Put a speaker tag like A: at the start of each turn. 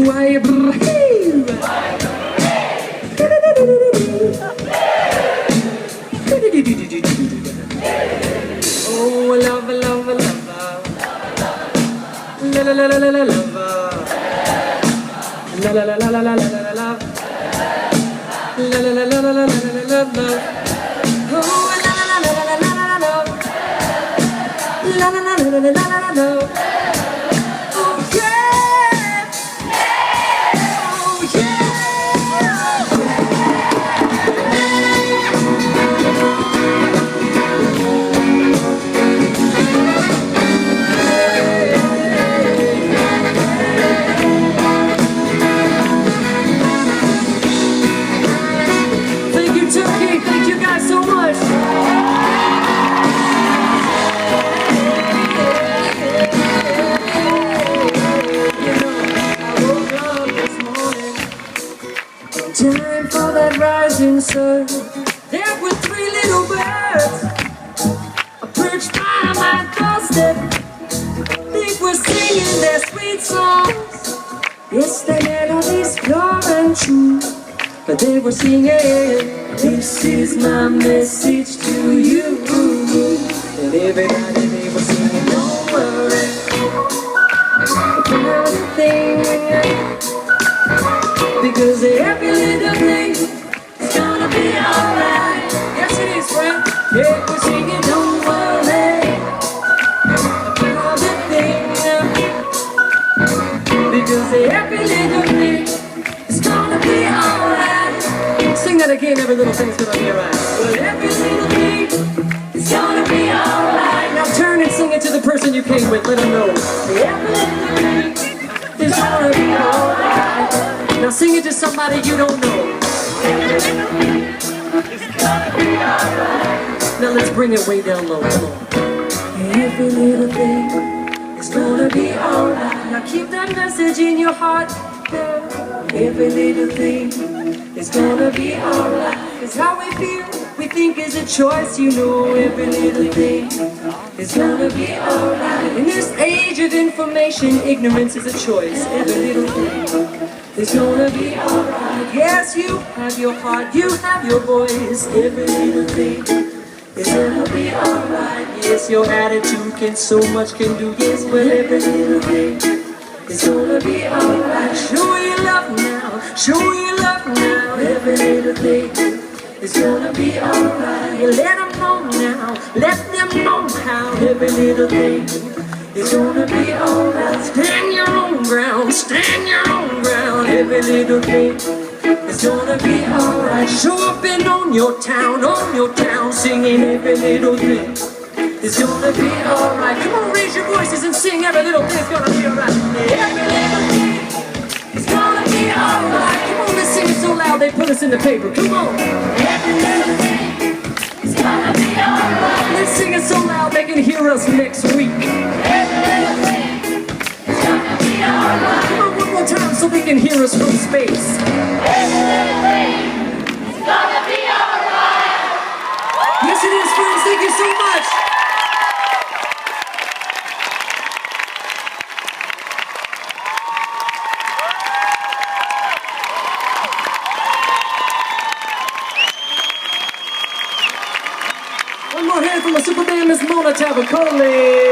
A: Oh, love, love, love, la la la la la la love, la la la la la la la la love, la la la la la la la la love. Oh, la la la la la la la la love, la la la la la la la love. Oh yeah, oh yeah. Thank you guys so much. I woke up this morning, time for that rising sun. There were three little birds perched by my doorstep. They were singing their sweet songs. Yes, their melodies pure and true. But they were singing, this is my message to you. And everybody they were singing, don't worry about a thing, because every little thing is gonna be alright. Yes it is, friend. They were singing, don't worry about a thing, because every little thing is gonna be alright. Sing that again, every little thing's gonna be alright. But every little thing is gonna be alright. Now turn and sing it to the person you came with, let them know. Every little thing is gonna be alright. Now sing it to somebody you don't know. Every little thing is gonna be alright. Now let's bring it way down low, come on. Every little thing is gonna be alright. Now keep that message in your heart. Every little thing is gonna be alright. It's how we feel, we think is a choice. You know, every little thing is gonna be alright. In this age of information, ignorance is a choice. Every little thing is gonna be alright. Yes, you have your heart, you have your voice. Every little thing is gonna be alright. Yes, your attitude can so much can do. Yes, but every little thing it's gonna be alright. Show your love now, show your love now. Every little thing is gonna be alright. You let them know now, let them know how. Every little thing is gonna be alright. Stand your own ground, stand your own ground. Every little thing is gonna be alright. Show up and on your town, singing every little thing. It's gonna be alright. Come on, raise your voices and sing. Every little thing's gonna be alright. Every little thing is gonna be alright. Come on, let's sing it so loud they put us in the paper. Come on. Every little thing is gonna be alright. Let's sing it so loud they can hear us next week. Every little thing is gonna be alright. Come on, one more time so they can hear us from space. Every little thing is gonna be alright. Yes, it is, friends. Thank you so much. One more hand from a Superman, Miss Mona Tavakoli.